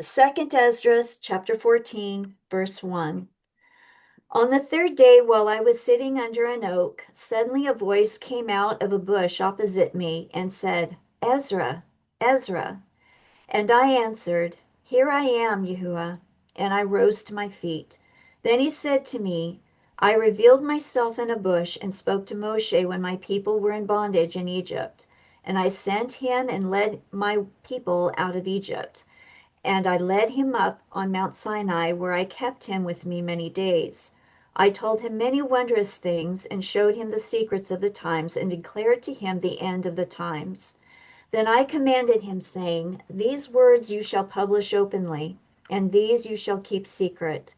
Second Esdras chapter 14, verse 1. On the third day, while I was sitting under an oak, suddenly a voice came out of a bush opposite me and said, Ezra, Ezra. And I answered, Here I am, Yahuah. And I rose to my feet. Then he said to me, I revealed myself in a bush and spoke to Moshe when my people were in bondage in Egypt. And I sent him and led my people out of Egypt. And I led him up on Mount Sinai, where I kept him with me many days. I told him many wondrous things, and showed him the secrets of the times, and declared to him the end of the times. Then I commanded him, saying, These words you shall publish openly, and these you shall keep secret.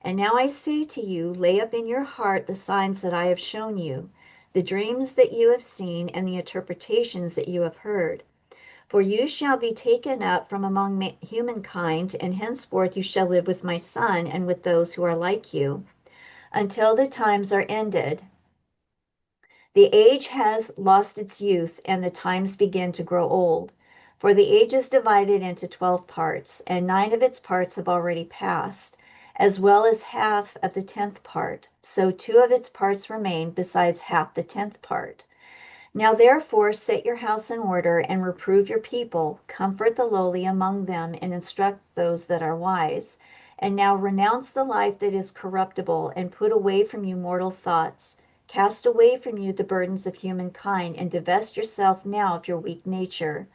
And now I say to you, lay up in your heart the signs that I have shown you, the dreams that you have seen, and the interpretations that you have heard. For you shall be taken up from among humankind, and henceforth you shall live with my Son and with those who are like you, until the times are ended. The age has lost its youth, and the times begin to grow old. For the age is divided into 12 parts, and 9 of its parts have already passed, as well as half of the 10th part. So 2 of its parts remain, besides half the 10th part. Now therefore set your house in order, and reprove your people, comfort the lowly among them, and instruct those that are wise. And now renounce the life that is corruptible, and put away from you mortal thoughts. Cast away from you the burdens of humankind, and divest yourself now of your weak nature.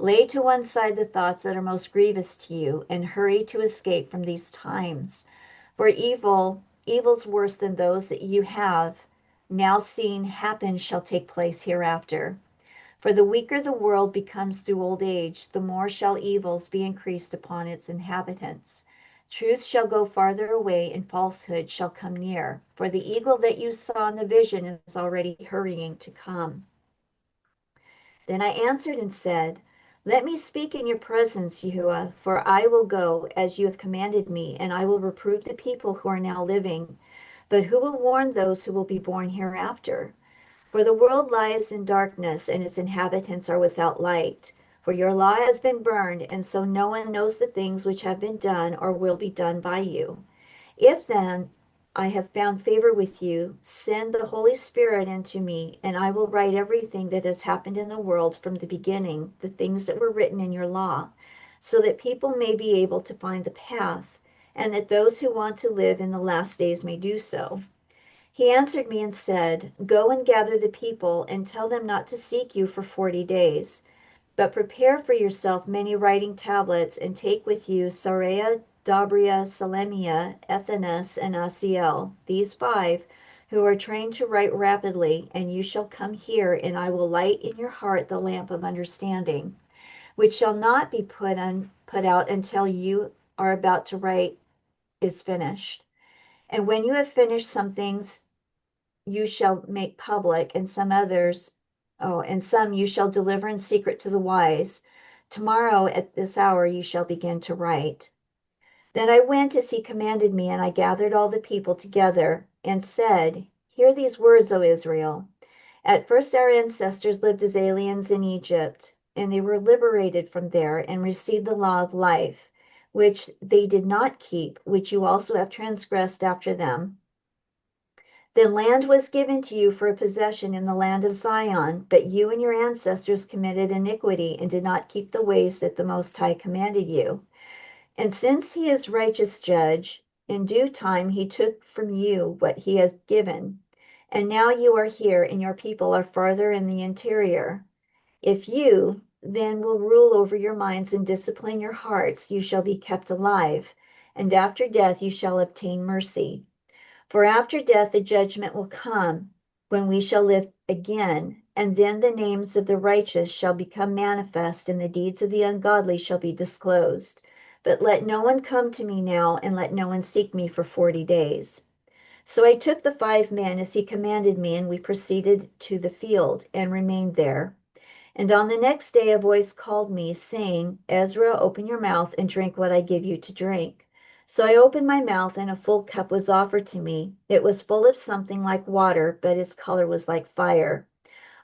Lay to one side the thoughts that are most grievous to you, and hurry to escape from these times. For evils worse than those that you have now seen happen shall take place hereafter. For the weaker the world becomes through old age, the more shall evils be increased upon its inhabitants. Truth shall go farther away, and falsehood shall come near. For the eagle that you saw in the vision is already hurrying to come. Then I answered and said, Let me speak in your presence, Yahuah, for I will go as you have commanded me, and I will reprove the people who are now living. But who will warn those who will be born hereafter? For the world lies in darkness, and its inhabitants are without light. For your law has been burned, and so no one knows the things which have been done or will be done by you. If then I have found favor with you, send the Holy Spirit into me, and I will write everything that has happened in the world from the beginning, the things that were written in your law, so that people may be able to find the path, and that those who want to live in the last days may do so. He answered me and said, Go and gather the people, and tell them not to seek you for 40 days. But prepare for yourself many writing tablets, and take with you Saraya, Dabria, Salemia, Ethanas, and Asiel, these 5, who are trained to write rapidly, and you shall come here, and I will light in your heart the lamp of understanding, which shall not be put out until you are about to write is finished. And when you have finished some things, you shall make public, and some you shall deliver in secret to the wise. Tomorrow at this hour you shall begin to write. Then I went as he commanded me, and I gathered all the people together and said, Hear these words, O Israel. At first our ancestors lived as aliens in Egypt, and they were liberated from there and received the law of life, which they did not keep, which you also have transgressed after them. Then land was given to you for a possession in the land of Zion, but you and your ancestors committed iniquity and did not keep the ways that the Most High commanded you. And since he is righteous judge, in due time he took from you what he has given. And now you are here, and your people are farther in the interior. If you then will rule over your minds and discipline your hearts, you shall be kept alive, and after death you shall obtain mercy. For after death the judgment will come, when we shall live again, and then the names of the righteous shall become manifest, and the deeds of the ungodly shall be disclosed. But let no one come to me now, and let no one seek me for 40 days. So I took the 5 men as he commanded me, and we proceeded to the field, and remained there. And on the next day a voice called me, saying, Ezra, open your mouth and drink what I give you to drink. So I opened my mouth, and a full cup was offered to me. It was full of something like water, but its color was like fire.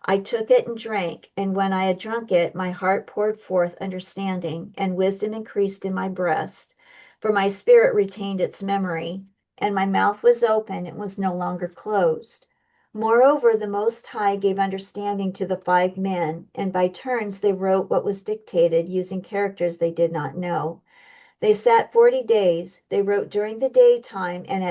I took it and drank, and when I had drunk it, my heart poured forth understanding, and wisdom increased in my breast. For my spirit retained its memory, and my mouth was open and was no longer closed. Moreover, the Most High gave understanding to the 5 men, and by turns they wrote what was dictated, using characters they did not know. They sat 40 days. They wrote during the daytime and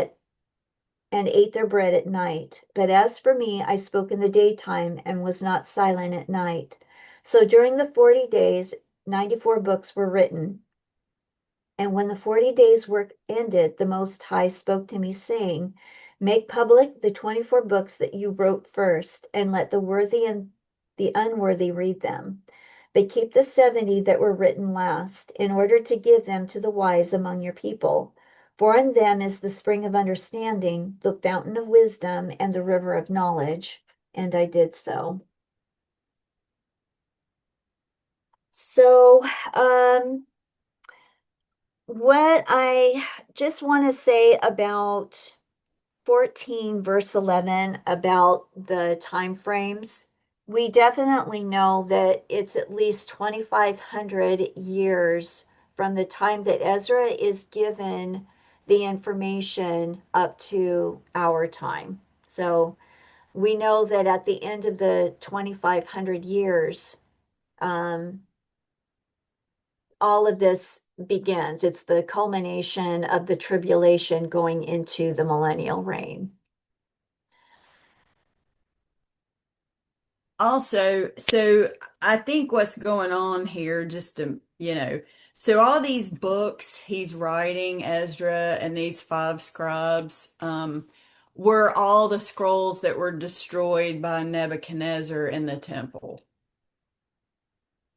ate their bread at night. But as for me, I spoke in the daytime and was not silent at night. So during the 40 days, 94 books were written. And when the 40 days' work ended, the Most High spoke to me, saying, make public the 24 books that you wrote first, and let the worthy and the unworthy read them. But keep the 70 that were written last, in order to give them to the wise among your people. For in them is the spring of understanding, the fountain of wisdom, and the river of knowledge. And I did so. So, what I just want to say about 14 verse 11 about the time frames, we definitely know that it's at least 2,500 years from the time that Ezra is given the information up to our time. So we know that at the end of the 2,500 years, um, all of this begins. It's the culmination of the tribulation going into the millennial reign. Also, so I think what's going on here, just to, so all these books he's writing, Ezra and these five scribes, were all the scrolls that were destroyed by Nebuchadnezzar in the temple.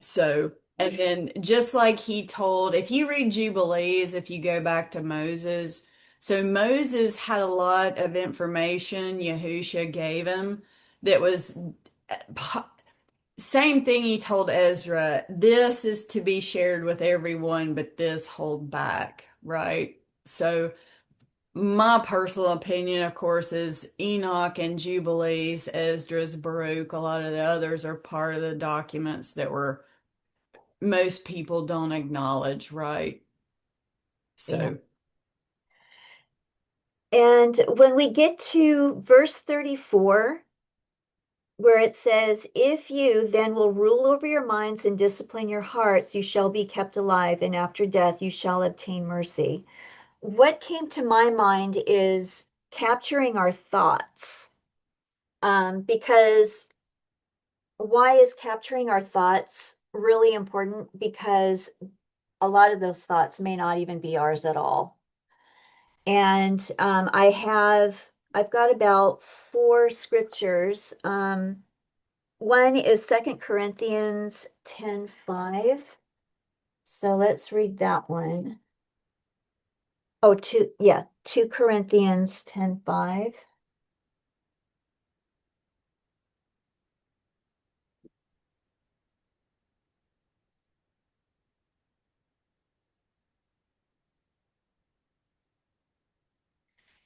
So, and then just like he told, if you read Jubilees, if you go back to Moses, so Moses had a lot of information Yahusha gave him that was same thing he told Ezra. This is to be shared with everyone, but this hold back, right? So my personal opinion, of course, is Enoch and Jubilees, Esdras, Baruch, a lot of the others are part of the documents that were most people don't acknowledge, right? Yeah. So, And when we get to verse 34, where it says, if you then will rule over your minds and discipline your hearts, you shall be kept alive, and after death you shall obtain mercy. What came to my mind is capturing our thoughts. Because why is capturing our thoughts really important? Because a lot of those thoughts may not even be ours at all. And I've got about 4 scriptures. One is 2 Corinthians 10:5. So let's read that one. Oh, 2 Corinthians 10:5.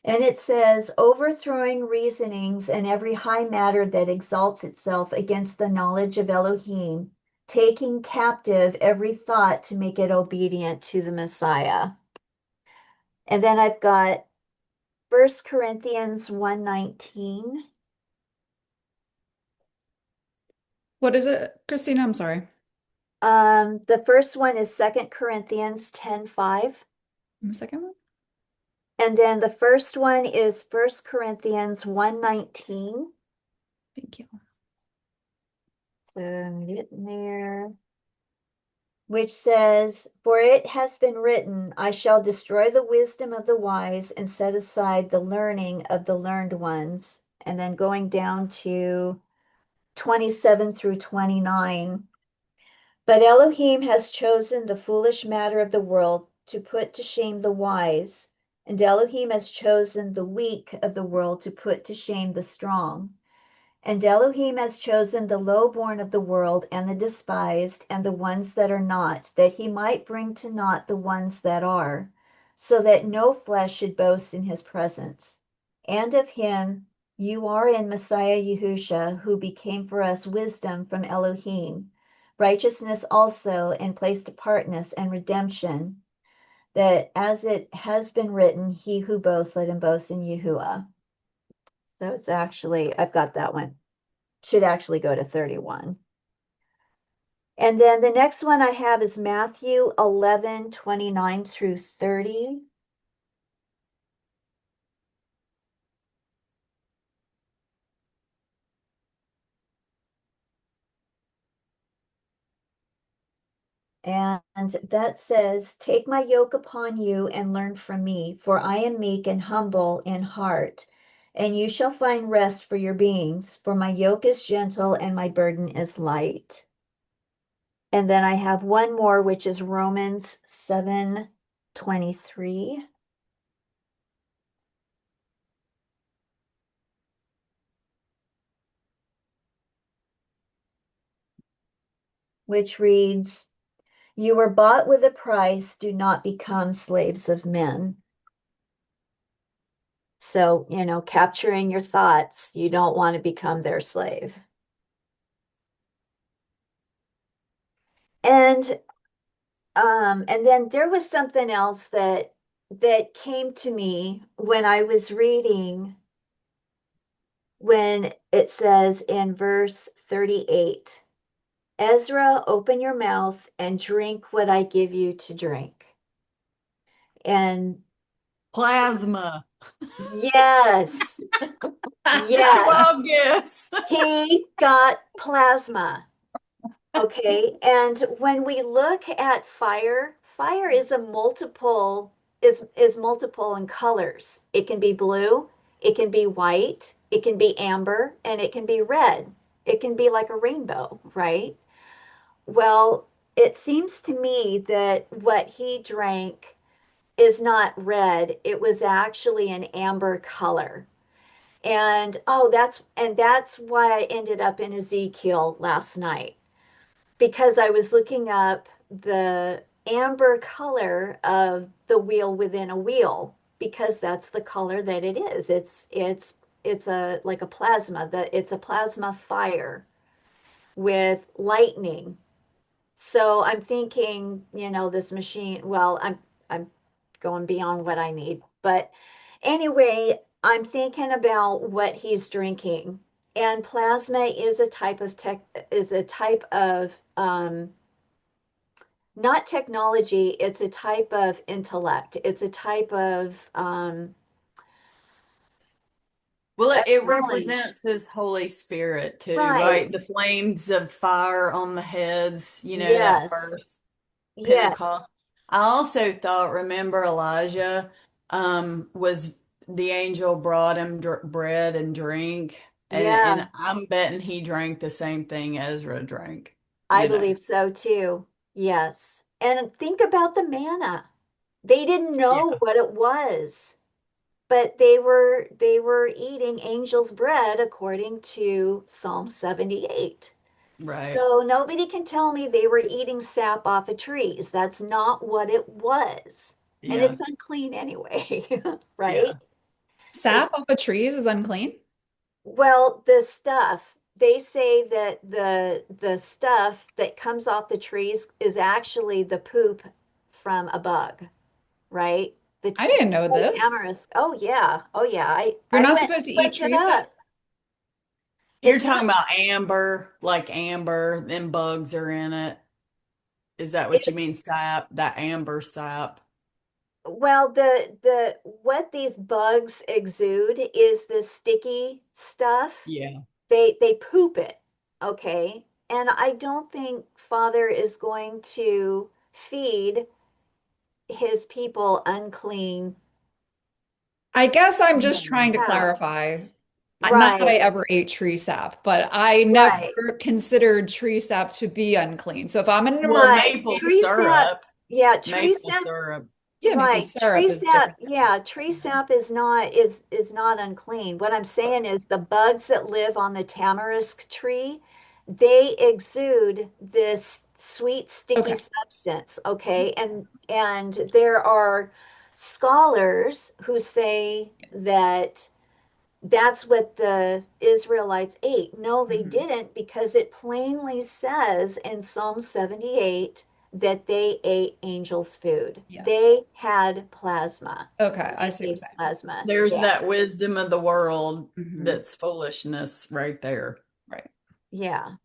And it says, overthrowing reasonings and every high matter that exalts itself against the knowledge of Elohim, taking captive every thought to make it obedient to the Messiah. And then I've got 1 Corinthians 1:19. What is it, Christina? I'm sorry. The first one is 2 Corinthians 10:5. And the second one? And then the first one is 1 Corinthians 1:19. Thank you. So I'm getting there. Which says, for it has been written, I shall destroy the wisdom of the wise and set aside the learning of the learned ones. And then going down to 27 through 29. But Elohim has chosen the foolish matter of the world to put to shame the wise, and Elohim has chosen the weak of the world to put to shame the strong. And Elohim has chosen the lowborn of the world and the despised and the ones that are not, that he might bring to naught the ones that are, so that no flesh should boast in his presence. And of him You are in Messiah Yahusha, who became for us wisdom from Elohim, righteousness also, and placed apartness and redemption, that as it has been written, he who boasts, let him boast in Yahuah. So it's actually, I've got that one. Should actually go to 31. And then the next one I have is Matthew 11:29 through 30. And that says, take my yoke upon you and learn from me, for I am meek and humble in heart, and you shall find rest for your beings, for my yoke is gentle and my burden is light. And then I have one more, which is Romans 7:23, which reads, you were bought with a price, do not become slaves of men. So, capturing your thoughts, you don't want to become their slave. And and then there was something else that came to me when I was reading when it says in verse 38, Ezra, open your mouth and drink what I give you to drink. And Plasma. yes, Just a yes, wild guess. he got plasma. Okay, and when we look at fire, fire is a multiple is multiple in colors. It can be blue, it can be white, it can be amber, and it can be red. It can be like a rainbow, right? Well, it seems to me that what he drank is not red. It was actually an amber color. And that's why I ended up in Ezekiel last night because I was looking up the amber color of the wheel within a wheel because that's the color that it is. It's a like a plasma, it's a plasma fire with lightning. So I'm thinking, this machine, well, I'm going beyond what I need. But anyway, I'm thinking about what he's drinking. And plasma is a type of not technology, it's a type of intellect. It's a type of Well, it knowledge. represents his Holy Spirit too, Right. right? The flames of fire on the heads, that Yes. first Yes. Pentecost. I also thought, remember Elijah, was the angel brought him bread and drink, and Yeah, I'm betting he drank the same thing Ezra drank, I believe so too. Yes. And think about the manna. They didn't know Yeah, what it was, but they were eating angel's bread according to Psalm 78. right. So nobody can tell me they were eating sap off of trees. That's not what it was. And Yeah, it's unclean anyway, right? yeah. Sap It's off of trees is unclean? well, the stuff they say that the stuff that comes off the trees is actually the poop from a bug, right? I didn't know The this. tamarisk. Oh yeah. Oh yeah. I You're I not went supposed to and eat looked it tree sap? up. You're It's not talking about amber, like amber, then bugs are in it. Is that what you it's mean, sap? That amber sap? well, the what these bugs exude is the sticky stuff. Yeah. They poop it, okay? And I don't think Father is going to feed his people unclean I guess I'm just No. trying to sap. clarify. Not that I Right, ever ate tree sap, but I never right, considered tree sap to be unclean. So if I'm in an Well, right. emergency, maple Tree sap, syrup, yeah, tree maple sap. syrup. yeah, maple Right. Tree syrup is sap, different. yeah, tree sap is not unclean. What I'm saying is the bugs that live on the tamarisk tree, they exude this sweet, sticky Okay. substance, okay? And there are scholars who say that that's what the Israelites ate. No, they Mhm. didn't, because it plainly says in Psalm 78 that they ate angels' food. Yes. They had plasma. Okay, I They see what you're ate saying. plasma. There's Yeah. that wisdom of the world Hmm. that's foolishness right there. Right. Yeah.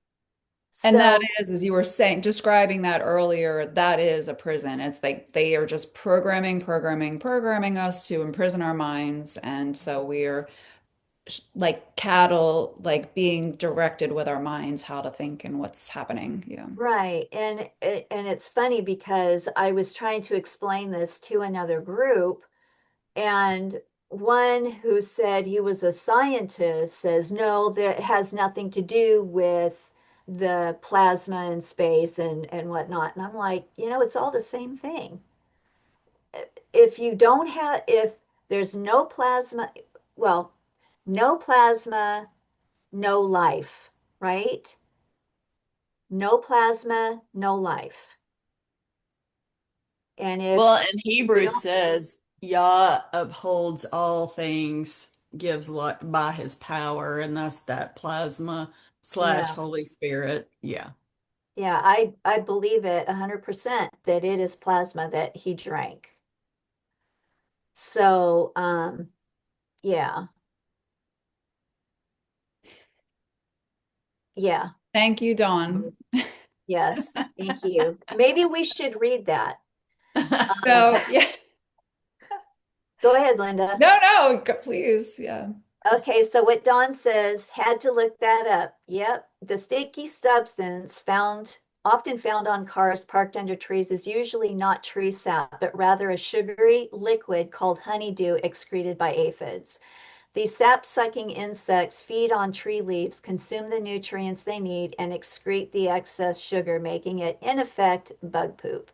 And that So, is, as you were saying, describing that earlier, that is a prison. It's like they are just programming us to imprison our minds. And so we're like cattle, like being directed with our minds how to think and what's happening. Yeah. right. And it's funny because I was trying to explain this to another group, and one who said he was a scientist says, no, that has nothing to do with the plasma in space and whatnot. And I'm like, it's all the same thing. If you don't have, if there's no plasma, well, no plasma, no life, right? No plasma, no life. And Well, if and we Hebrews don't, says Yah upholds all things, gives life by his power, and that's that plasma slash yeah, Holy Spirit. Yeah. yeah, I believe it 100% that it is plasma that he drank. So, yeah, yeah, Thank you, Dawn. yes, thank you. Maybe we should read that. So, yeah. Go ahead, Linda. No, no, please. Yeah. Okay, so what Dawn says, had to look that up. Yep, the sticky substance often found on cars parked under trees is usually not tree sap, but rather a sugary liquid called honeydew excreted by aphids. These sap-sucking insects feed on tree leaves, consume the nutrients they need, and excrete the excess sugar, making it, in effect, bug poop.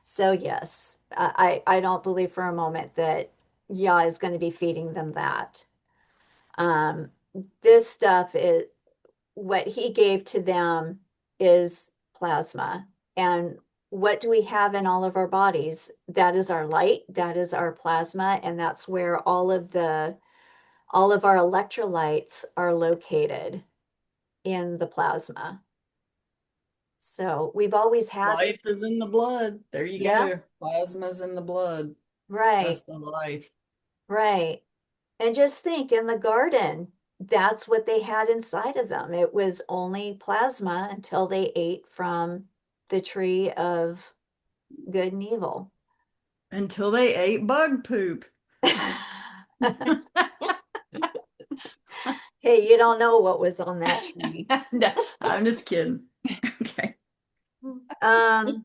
So yes, I don't believe for a moment that Yah is going to be feeding them that. Um, this stuff is what he gave to them is plasma. And what do we have in all of our bodies? That is our light, that is our plasma, and that's where all of our electrolytes are located in the plasma. So we've always had, Life is in the blood. There you yeah, go. Plasma's in the blood. That's right, the life. right. And just think in the garden, that's what they had inside of them. It was only plasma until they ate from the tree of good and evil. Until they ate bug poop. Hey, you don't know what was on that tree. No, I'm just kidding. Okay. Um,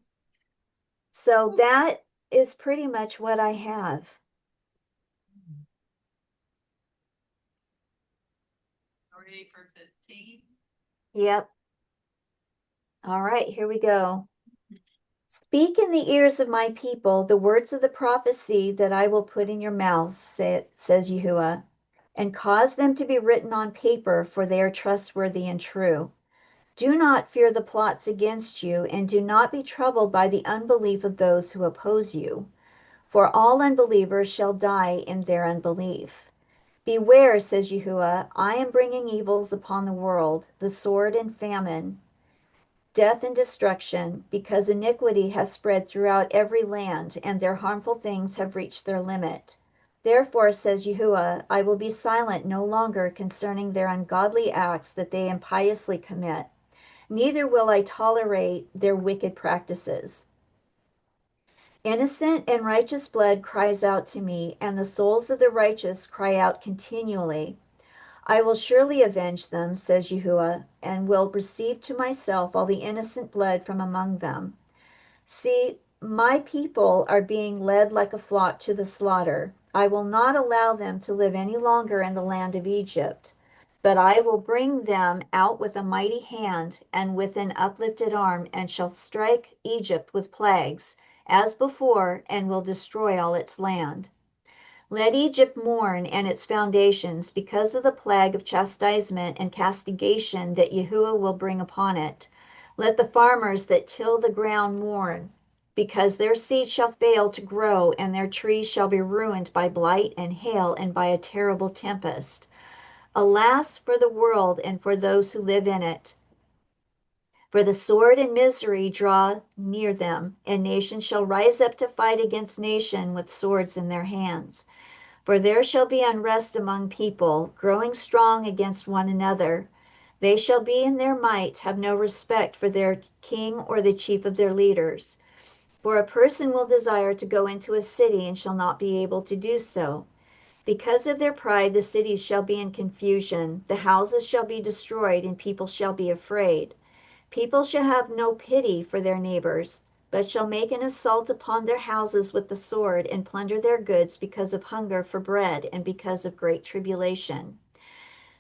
so that is pretty much what I have. Ready for 15? Yep. All right, here we go. Speak in the ears of my people the words of the prophecy that I will put in your mouths, says Yahuah, and cause them to be written on paper, for they are trustworthy and true. Do not fear the plots against you, and do not be troubled by the unbelief of those who oppose you, for all unbelievers shall die in their unbelief. Beware, says Yahuah, I am bringing evils upon the world, the sword and famine, death and destruction, because iniquity has spread throughout every land, and their harmful things have reached their limit. Therefore, says Yahuah, I will be silent no longer concerning their ungodly acts that they impiously commit, neither will I tolerate their wicked practices. Innocent and righteous blood cries out to me, and the souls of the righteous cry out continually. I will surely avenge them, says Yahuah, and will receive to myself all the innocent blood from among them. See, my people are being led like a flock to the slaughter. I will not allow them to live any longer in the land of Egypt, but I will bring them out with a mighty hand and with an uplifted arm, and shall strike Egypt with plagues, as before, and will destroy all its land. Let Egypt mourn and its foundations because of the plague of chastisement and castigation that Yahuah will bring upon it. Let the farmers that till the ground mourn, because their seed shall fail to grow, and their trees shall be ruined by blight and hail and by a terrible tempest. Alas for the world and for those who live in it! For the sword and misery draw near them, and nation shall rise up to fight against nation with swords in their hands. For there shall be unrest among people, growing strong against one another. They shall be in their might, have no respect for their king or the chief of their leaders. For a person will desire to go into a city and shall not be able to do so. Because of their pride, the cities shall be in confusion, the houses shall be destroyed, and people shall be afraid. People shall have no pity for their neighbors, but shall make an assault upon their houses with the sword, and plunder their goods because of hunger for bread and because of great tribulation.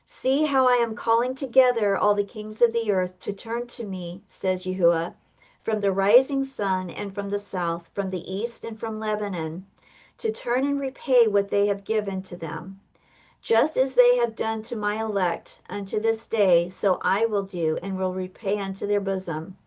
See how I am calling together all the kings of the earth to turn to me, says Yahuah, from the rising sun and from the south, from the east and from Lebanon, to turn and repay what they have given to them. Just as they have done to my elect unto this day, so I will do, and will repay unto their bosom.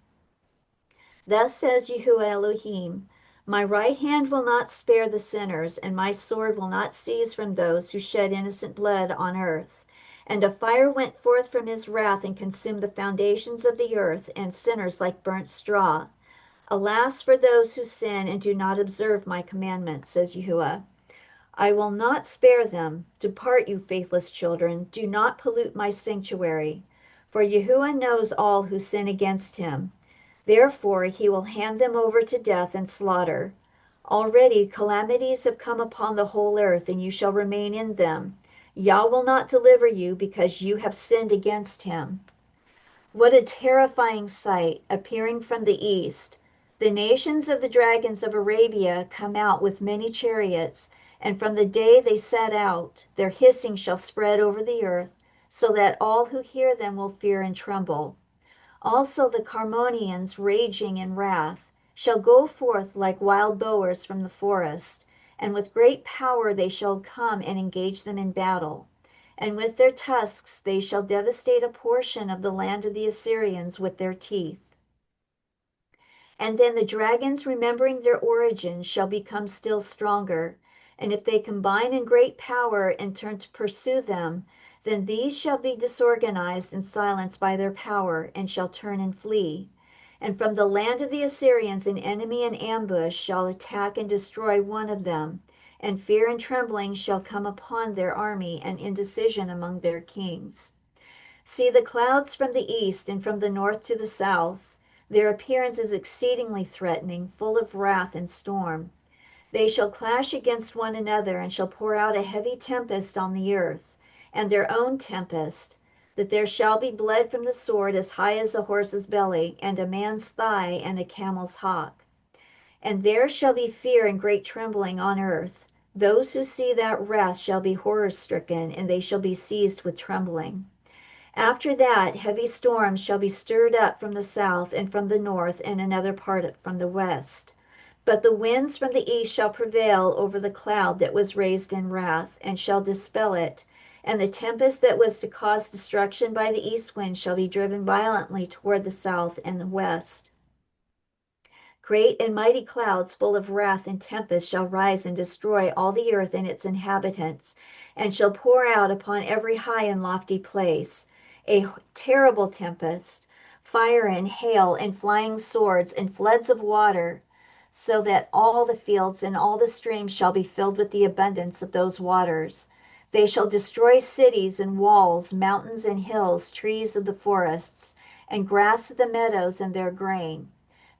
Thus says Yahuah Elohim, my right hand will not spare the sinners, and my sword will not cease from those who shed innocent blood on earth. And a fire went forth from his wrath and consumed the foundations of the earth, and sinners like burnt straw. Alas for those who sin and do not observe my commandments, says Yahuah. I will not spare them. Depart, you faithless children. Do not pollute my sanctuary. For Yahuah knows all who sin against him. Therefore he will hand them over to death and slaughter. Already calamities have come upon the whole earth, and you shall remain in them. Yah will not deliver you because you have sinned against him. What a terrifying sight appearing from the east! The nations of the dragons of Arabia come out with many chariots, and from the day they set out, their hissing shall spread over the earth, so that all who hear them will fear and tremble. Also the Carmonians, raging in wrath, shall go forth like wild boars from the forest, and with great power they shall come and engage them in battle. And with their tusks they shall devastate a portion of the land of the Assyrians with their teeth. And then the dragons, remembering their origin, shall become still stronger. And if they combine in great power and turn to pursue them, then these shall be disorganized and silenced by their power, and shall turn and flee. And from the land of the Assyrians an enemy in ambush shall attack and destroy one of them, and fear and trembling shall come upon their army, and indecision among their kings. See the clouds from the east and from the north to the south. Their appearance is exceedingly threatening, full of wrath and storm. They shall clash against one another, and shall pour out a heavy tempest on the earth, and their own tempest, that there shall be blood from the sword as high as a horse's belly, and a man's thigh, and a camel's hock. And there shall be fear and great trembling on earth. Those who see that wrath shall be horror stricken, and they shall be seized with trembling. After that, heavy storms shall be stirred up from the south and from the north, and another part from the west. But the winds from the east shall prevail over the cloud that was raised in wrath, and shall dispel it. And the tempest that was to cause destruction by the east wind shall be driven violently toward the south and the west. Great and mighty clouds full of wrath and tempest shall rise and destroy all the earth and its inhabitants, and shall pour out upon every high and lofty place a terrible tempest, fire and hail and flying swords and floods of water, so that all the fields and all the streams shall be filled with the abundance of those waters. They shall destroy cities and walls, mountains and hills, trees of the forests, and grass of the meadows and their grain.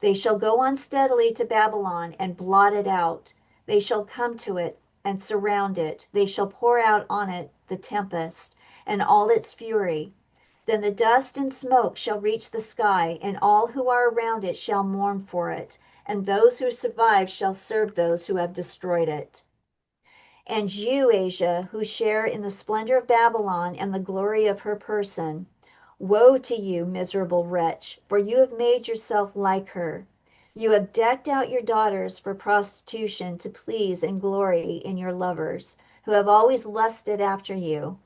They shall go on steadily to Babylon and blot it out. They shall come to it and surround it. They shall pour out on it the tempest and all its fury. Then the dust and smoke shall reach the sky, and all who are around it shall mourn for it, and those who survive shall serve those who have destroyed it. And you, Asia, who share in the splendor of Babylon and the glory of her person, woe to you, miserable wretch, for you have made yourself like her. You have decked out your daughters for prostitution to please and glory in your lovers, who have always lusted after you.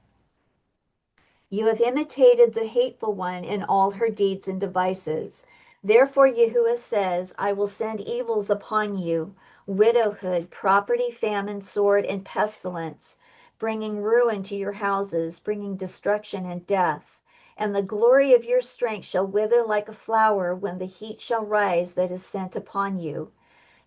You have imitated the hateful one in all her deeds and devices. Therefore, Yahuah says, I will send evils upon you, widowhood, property, famine, sword, and pestilence. bringing ruin to your houses, bringing destruction and death. And the glory of your strength shall wither like a flower when the heat shall rise that is sent upon you.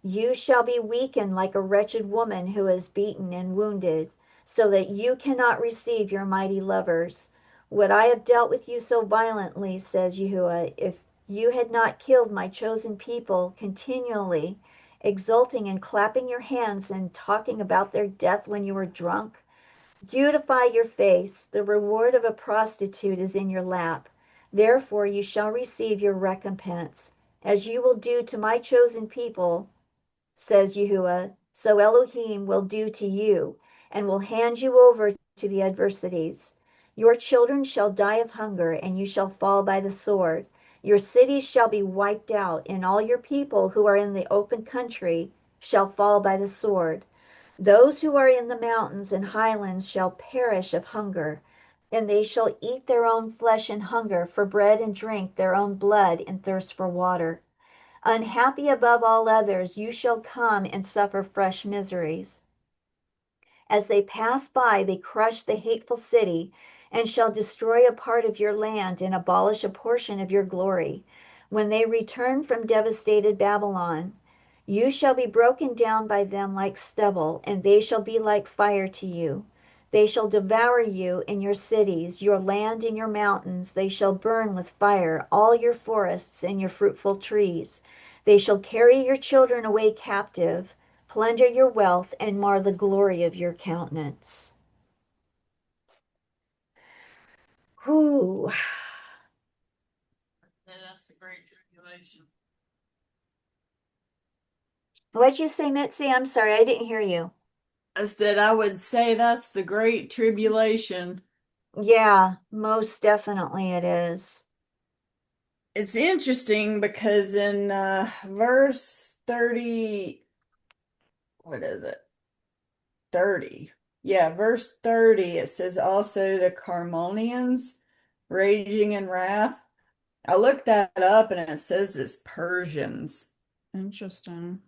You shall be weakened like a wretched woman who is beaten and wounded, so that you cannot receive your mighty lovers. Would I have dealt with you so violently, says Yahuah, if you had not killed my chosen people continually, exulting and clapping your hands and talking about their death when you were drunk? Beautify your face. The reward of a prostitute is in your lap. Therefore you shall receive your recompense, as you will do to my chosen people, says Yahuah, so Elohim will do to you, and will hand you over to the adversities. Your children shall die of hunger, and you shall fall by the sword. Your cities shall be wiped out, and all your people who are in the open country shall fall by the sword. Those who are in the mountains and highlands shall perish of hunger, and they shall eat their own flesh in hunger for bread and drink their own blood in thirst for water. Unhappy above all others, you shall come and suffer fresh miseries. As they pass by, they crush the hateful city, and shall destroy a part of your land and abolish a portion of your glory. When they return from devastated Babylon, you shall be broken down by them like stubble, and they shall be like fire to you. They shall devour you in your cities, your land and your mountains. They shall burn with fire all your forests and your fruitful trees. They shall carry your children away captive, plunder your wealth, and mar the glory of your countenance. Whew. Yeah, that's the great tribulation. What'd you say, Mitzi? I'm sorry, I didn't hear you. I said I would say that's the great tribulation. Yeah, most definitely it is. It's interesting because in verse 30, what is it? 30. Yeah, verse 30, it says also the Carmonians raging in wrath. I looked that up and it says it's Persians. Interesting.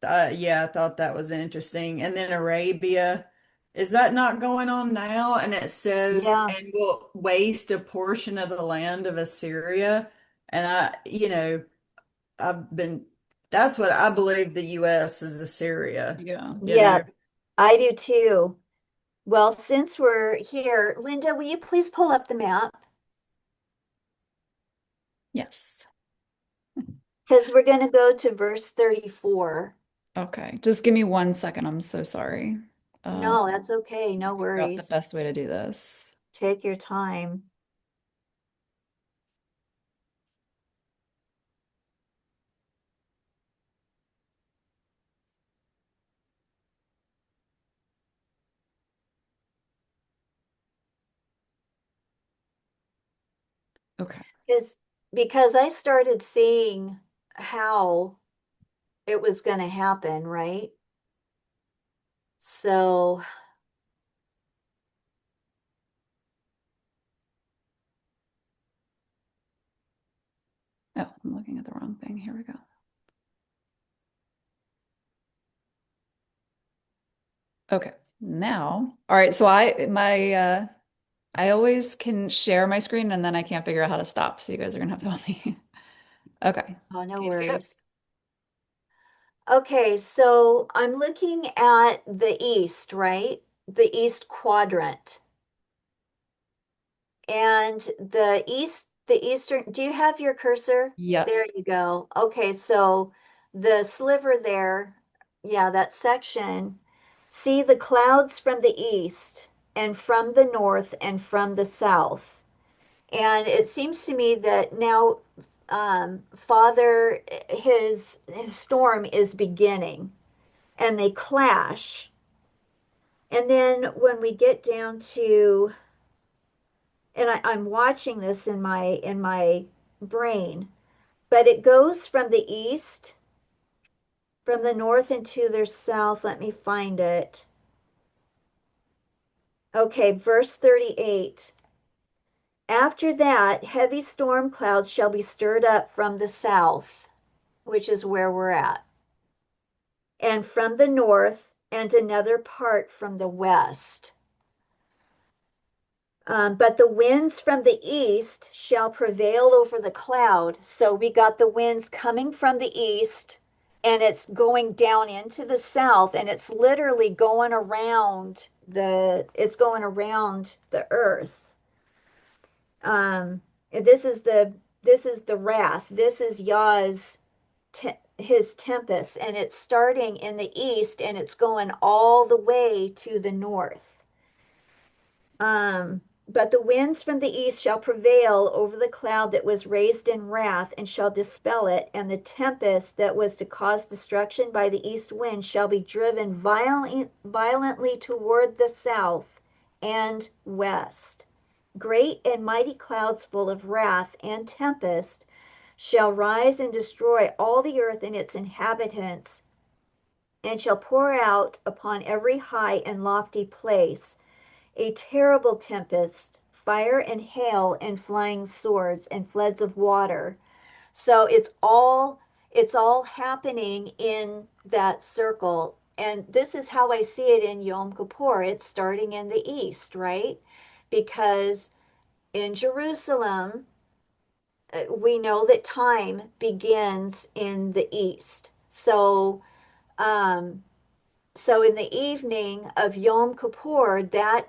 Yeah, I thought that was interesting. And then Arabia, is that not going on now? And it says, Yeah, and will waste a portion of the land of Assyria. And I've been, that's what I believe the U.S. is Assyria, Yeah. you yeah, know. I do too. Well, since we're here, Linda, will you please pull up the map? Yes. Because we're going to go to verse 34. Okay. Just give me 1 second. I'm so sorry. No, that's okay. No Figure out the worries. best way to do this. Take your time. Okay. Because because I started seeing how it was going to happen, right? So, Oh, I'm looking at the wrong thing. Here we go. Okay. Now, all right. So I always can share my screen and then I can't figure out how to stop. So you guys are gonna have to help me. Okay. Can oh, no you see it? worries. Okay, so I'm looking at the east, right? The east quadrant. And the eastern, do you have your cursor? Yep. There you go. Okay, so the sliver there, yeah, that section, see the clouds from the east and from the north and from the south. And it seems to me that now Father, his storm is beginning and they clash. And then when we get down to, and I'm watching this in my brain, but it goes from the east, from the north into the south. Let me find it. Okay, verse 38. After that, heavy storm clouds shall be stirred up from the south, which is where we're at, and from the north, and another part from the west. But the winds from the east shall prevail over the cloud. So we got the winds coming from the east, and it's going down into the south, and it's literally going around the earth. Um, this is the wrath. This is Yah's his tempest, and it's starting in the east, and it's going all the way to the north. But the winds from the east shall prevail over the cloud that was raised in wrath, and shall dispel it, and the tempest that was to cause destruction by the east wind shall be driven violently toward the south and west. Great and mighty clouds full of wrath and tempest shall rise and destroy all the earth and its inhabitants, and shall pour out upon every high and lofty place a terrible tempest, fire and hail and flying swords and floods of water. So it's all happening in that circle. And this is how I see it in Yom Kippur. It's starting in the east, right? Because in Jerusalem, we know that time begins in the east. Um, so in the evening of Yom Kippur, that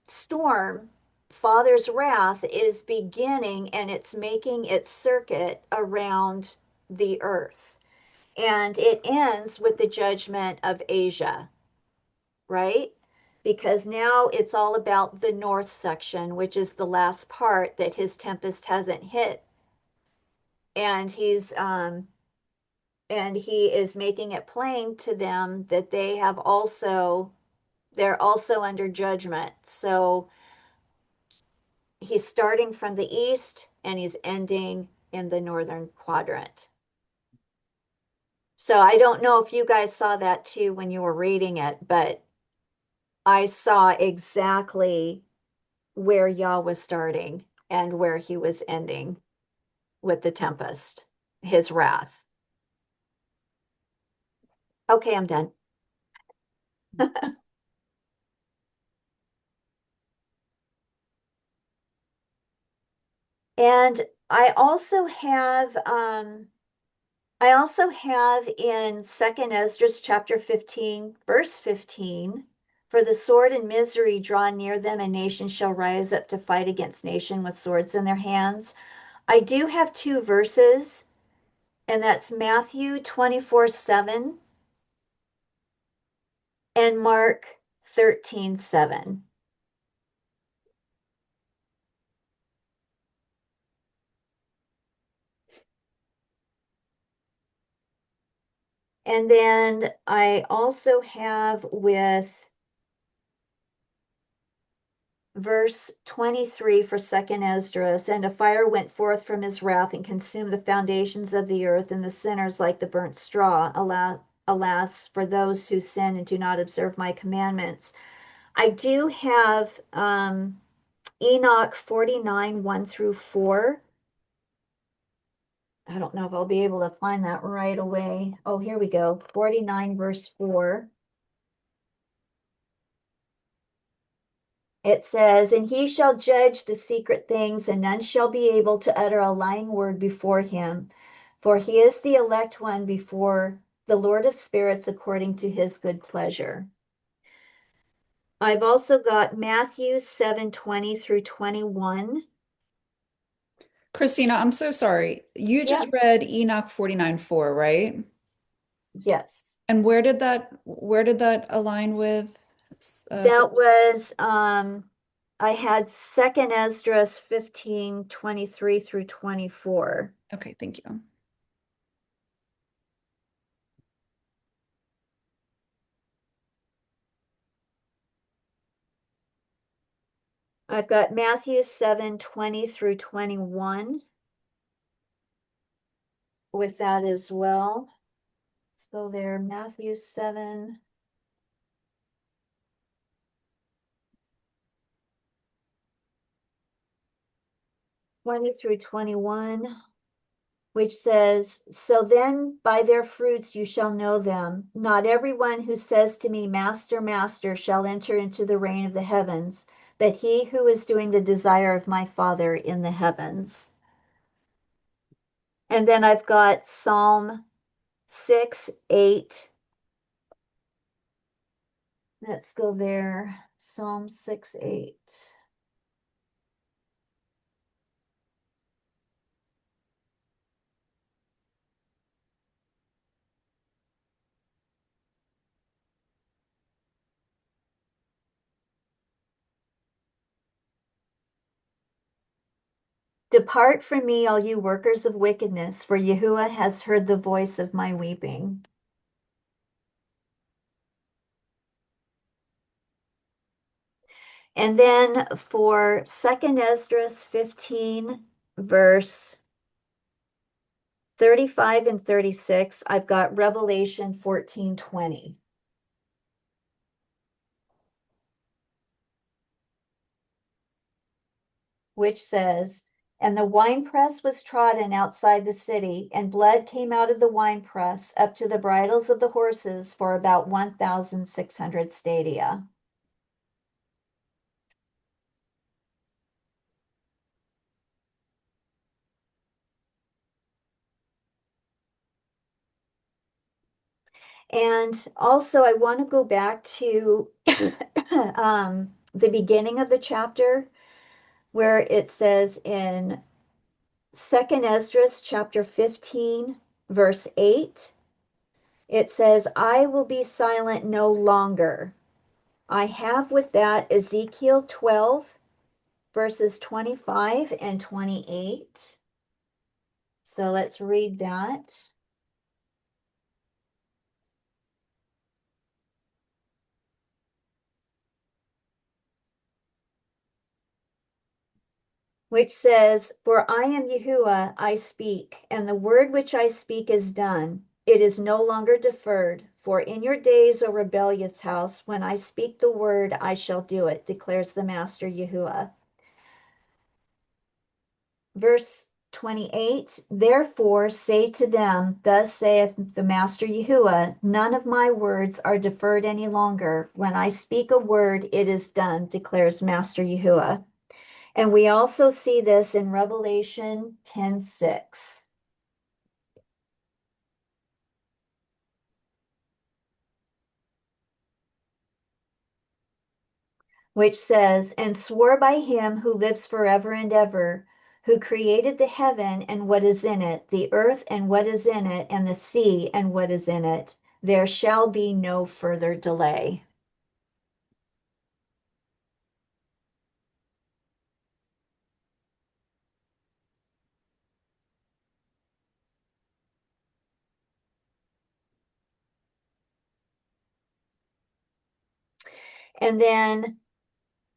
storm, Father's wrath, is beginning, and it's making its circuit around the earth. And it ends with the judgment of Asia, right? Because now it's all about the north section, which is the last part that his tempest hasn't hit. And he is making it plain to them that they're also under judgment. So he's starting from the east and he's ending in the northern quadrant. So I don't know if you guys saw that too when you were reading it, but I saw exactly where Yah was starting and where he was ending with the tempest, his wrath. Okay, I'm done. And I also have in Second Esdras chapter 15, verse 15, for the sword and misery draw near them, and nation shall rise up to fight against nation with swords in their hands. I do have two verses, and that's Matthew 24:7 and Mark 13:7. And then I also have with verse 23 for second Esdras, and a fire went forth from his wrath and consumed the foundations of the earth, and the sinners like the burnt straw. Alas, for those who sin and do not observe my commandments. I do have Enoch 49, 1 through 4. I don't know if I'll be able to find that right away. Oh, here we go. 49, verse 4. It says, and he shall judge the secret things, and none shall be able to utter a lying word before him. For he is the elect one before the Lord of spirits according to his good pleasure. I've also got Matthew 7:20 through 21. Christina, I'm so sorry. You Yeah, just read Enoch 49:4, right? yes. And where did that align with That was I had second Esdras 15:23 through 24. okay, thank you. I've got Matthew 7:20 through 21 with that as well. Let's go there. Matthew 7. 20 through 21. which says, "So then by their fruits you shall know them. Not everyone who says to me, Master, Master, shall enter into the reign of the heavens, but he who is doing the desire of my Father in the heavens." And then I've got Psalm 6, 8. Let's go there. Psalm 6, 8. "Depart from me, all you workers of wickedness, for Yahuwah has heard the voice of my weeping." And then for 2nd Esdras 15, verse 35 and 36, I've got Revelation 14:20, which says, "And the winepress was trodden outside the city, and blood came out of the winepress up to the bridles of the horses for about 1,600 stadia." And also, I want to go back to the beginning of the chapter where it says in 2nd Esdras chapter 15, verse 8, it says, "I will be silent no longer." I have with that Ezekiel 12, verses 25 and 28. So let's read that. Which says, "For I am Yahuwah, I speak, and the word which I speak is done. It is no longer deferred. For in your days, O rebellious house, when I speak the word, I shall do it, declares the Master Yahuwah." Verse 28, "Therefore say to them, Thus saith the Master Yahuwah, none of my words are deferred any longer. When I speak a word, it is done, declares Master Yahuwah." And we also see this in Revelation 10:6, which says, "And swore by him who lives forever and ever, who created the heaven and what is in it, the earth and what is in it, and the sea and what is in it, there shall be no further delay." And then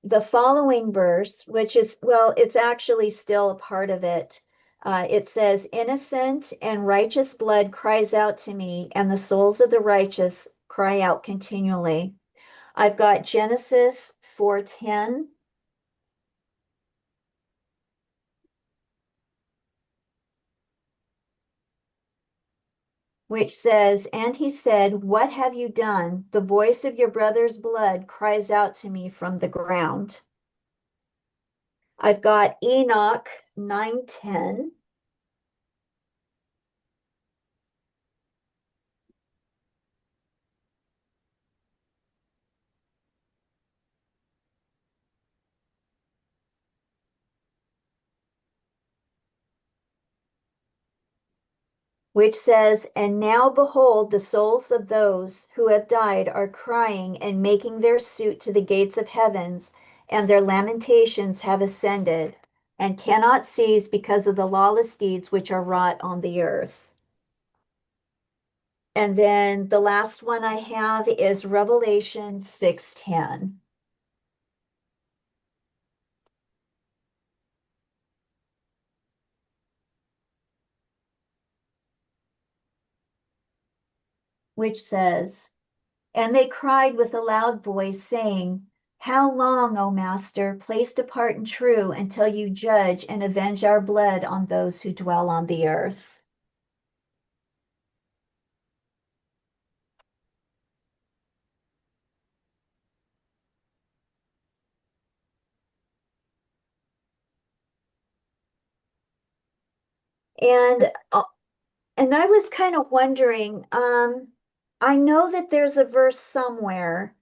the following verse, which is, well, it's actually still a part of it. It says, "Innocent and righteous blood cries out to me, and the souls of the righteous cry out continually." I've got Genesis 4:10, which says, "And he said, What have you done? The voice of your brother's blood cries out to me from the ground." I've got Enoch 9:10, which says, "And now behold, the souls of those who have died are crying and making their suit to the gates of heavens, and their lamentations have ascended, and cannot cease because of the lawless deeds which are wrought on the earth." And then the last one I have is Revelation 6:10, which says, "And they cried with a loud voice, saying, How long, O Master, placed apart and true, until you judge and avenge our blood on those who dwell on the earth?" And and I was kind of wondering, I know that there's a verse somewhere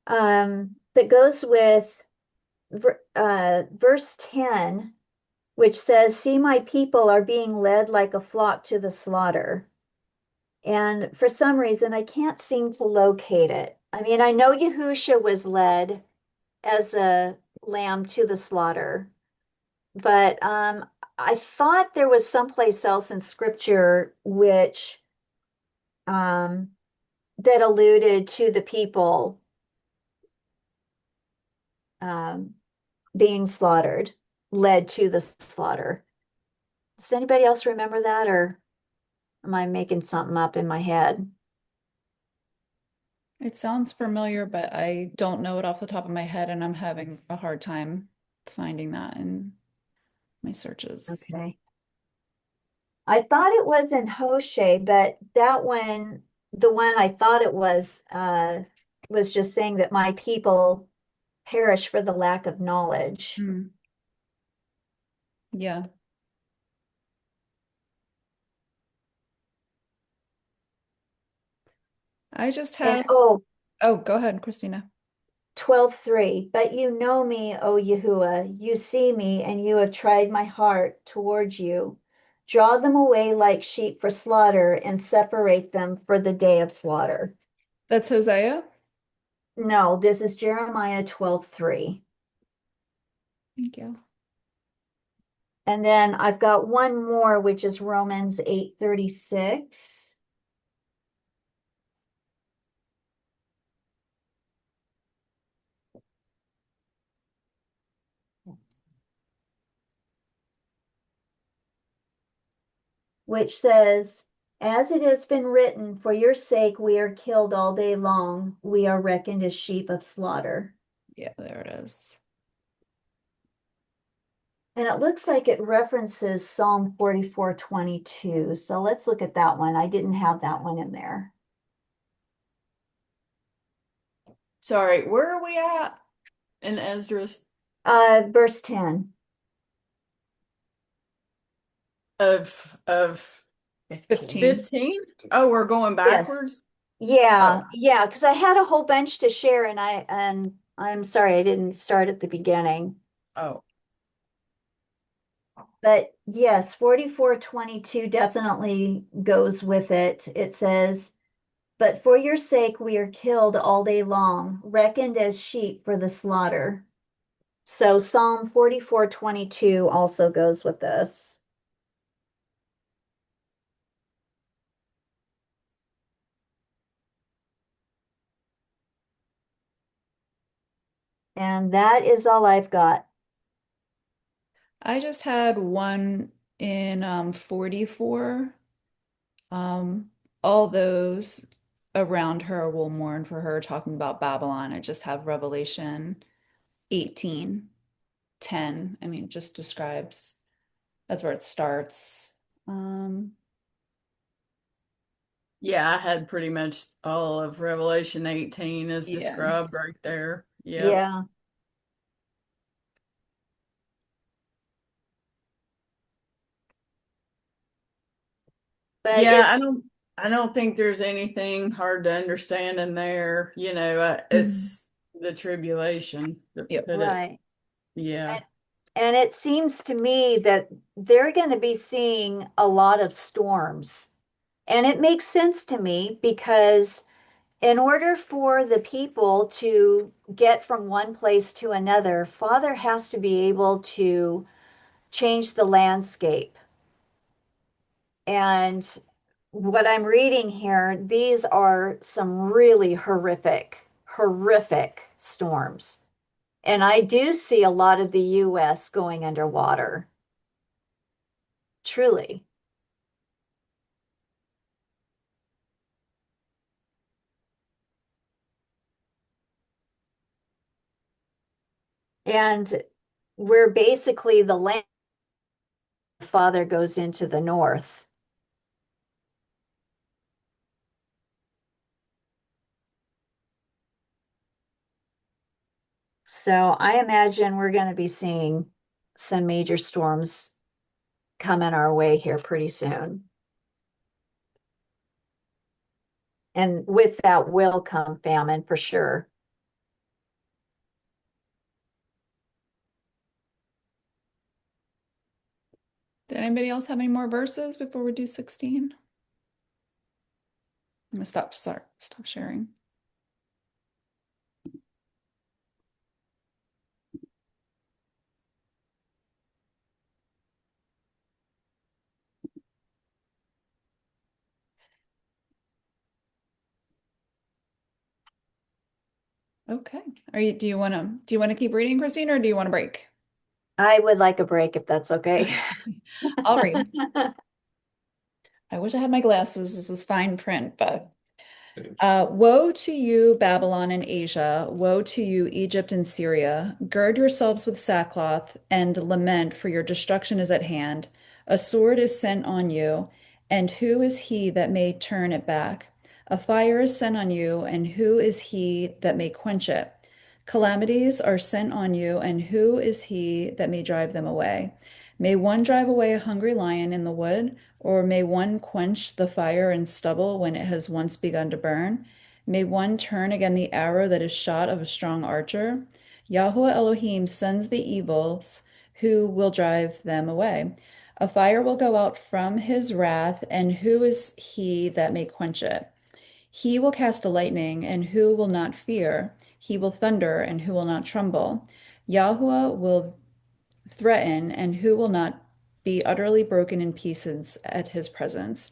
that goes with verse 10, which says, "See, my people are being led like a flock to the slaughter." And for some reason, I can't seem to locate it. I mean, I know Yahusha was led as a lamb to the slaughter, but I thought there was someplace else in scripture which um, that alluded to the people um, being slaughtered, led to the slaughter. Does anybody else remember that, or am I making something up in my head? It sounds familiar, but I don't know it off the top of my head, and I'm having a hard time finding that in my searches. Okay. I thought it was in Hoshe, but that one, the one I thought it was just saying that my people perish for the lack of knowledge. Hmm. Yeah. I just And have, oh, oh, go ahead, Christina. 12:3. But you know me, O Yahuwah, you see me, and you have tried my heart towards you. Draw them away like sheep for slaughter, and separate them for the day of slaughter. That's Hosea. No, this is Jeremiah 12:3. Thank you. And then I've got one more, which is Romans 8:36, which says, "As it has been written, for your sake we are killed all day long. We are reckoned as sheep of slaughter." Yeah, there it is. And it looks like it references Psalm 44:22. So let's look at that one. I didn't have that one in there. Sorry, where are we at in Esdras Verse 10. of 15. 15? Oh, we're going Yes. backwards? Yeah, Oh, yeah, because I had a whole bunch to share and I'm sorry I didn't start at the beginning. oh. But yes, 44:22 definitely goes with it. It says, "But for your sake we are killed all day long, reckoned as sheep for the slaughter." So Psalm 44:22 also goes with this. And that is all I've got. I just had one in 44. Um, all those around her will mourn for her, talking about Babylon. I just have Revelation 18:10. I mean, it just describes that's where it starts. Um, Yeah, I had pretty much all of Revelation 18 as yeah. described right there. Yep. Yeah, but Yeah, it I don't think there's anything hard to understand in there. Mhm. It's the tribulation that Yep. put it. right. Yeah. And, and it seems to me that they're going to be seeing a lot of storms. And it makes sense to me because in order for the people to get from one place to another, Father has to be able to change the landscape. And what I'm reading here, these are some really horrific, horrific storms. And I do see a lot of the US going underwater, truly. And we're basically the land, Father goes into the north. So I imagine we're going to be seeing some major storms coming our way here pretty soon. And with that will come famine for sure. Did anybody else have any more verses before we do 16? I'm gonna stop sharing. Okay. Do you want to keep reading, Christine, or do you want to break? I would like a break if that's okay. I'll read. I wish I had my glasses. This is fine print, but woe to you, Babylon and Asia. Woe to you, Egypt and Syria. Gird yourselves with sackcloth and lament, for your destruction is at hand. A sword is sent on you, and who is he that may turn it back? A fire is sent on you, and who is he that may quench it? Calamities are sent on you, and who is he that may drive them away? May one drive away a hungry lion in the wood? Or may one quench the fire and stubble when it has once begun to burn? May one turn again the arrow that is shot of a strong archer? Yahuah Elohim sends the evils, who will drive them away? A fire will go out from his wrath, and who is he that may quench it? He will cast the lightning, and who will not fear? He will thunder, and who will not tremble? Yahuah will threaten, and who will not be utterly broken in pieces at his presence?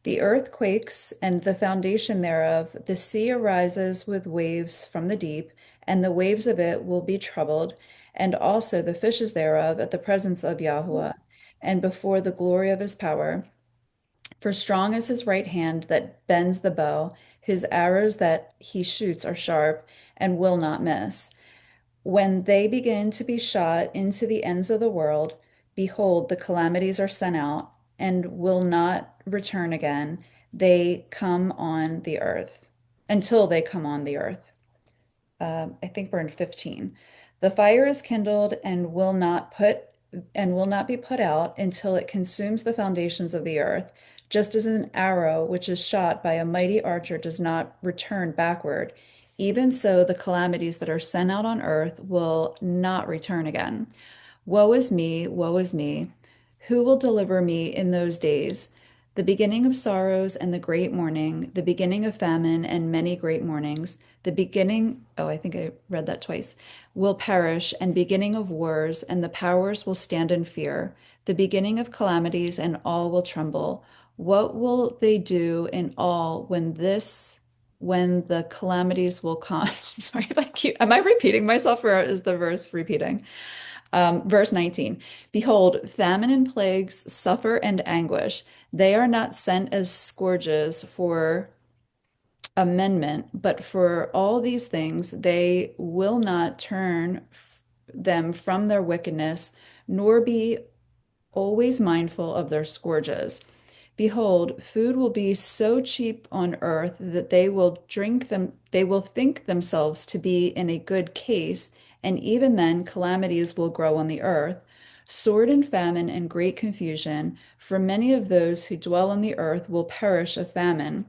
The earth quakes, and the foundation thereof, the sea arises with waves from the deep, and the waves of it will be troubled, and also the fishes thereof at the presence of Yahuah, and before the glory of his power. For strong is his right hand that bends the bow, his arrows that he shoots are sharp and will not miss. When they begin to be shot into the ends of the world, behold, the calamities are sent out and will not return again. They come on the earth until they come on the earth. I think we're in 15. The fire is kindled and will not be put out until it consumes the foundations of the earth, just as an arrow which is shot by a mighty archer does not return backward. Even so, the calamities that are sent out on earth will not return again. Woe is me, woe is me. Who will deliver me in those days? The beginning of sorrows and the great mourning, the beginning of famine and many great mournings, the beginning, oh, I think I read that twice, will perish, and beginning of wars, and the powers will stand in fear, the beginning of calamities, and all will tremble. What will they do in all when the calamities will come? Sorry if am I repeating myself or is the verse repeating? Verse 19, behold, famine and plagues suffer and anguish. They are not sent as scourges for amendment, but for all these things they will not turn them from their wickedness, nor be always mindful of their scourges. Behold, food will be so cheap on earth that they will think themselves to be in a good case, and even then calamities will grow on the earth, sword and famine and great confusion, for many of those who dwell on the earth will perish of famine,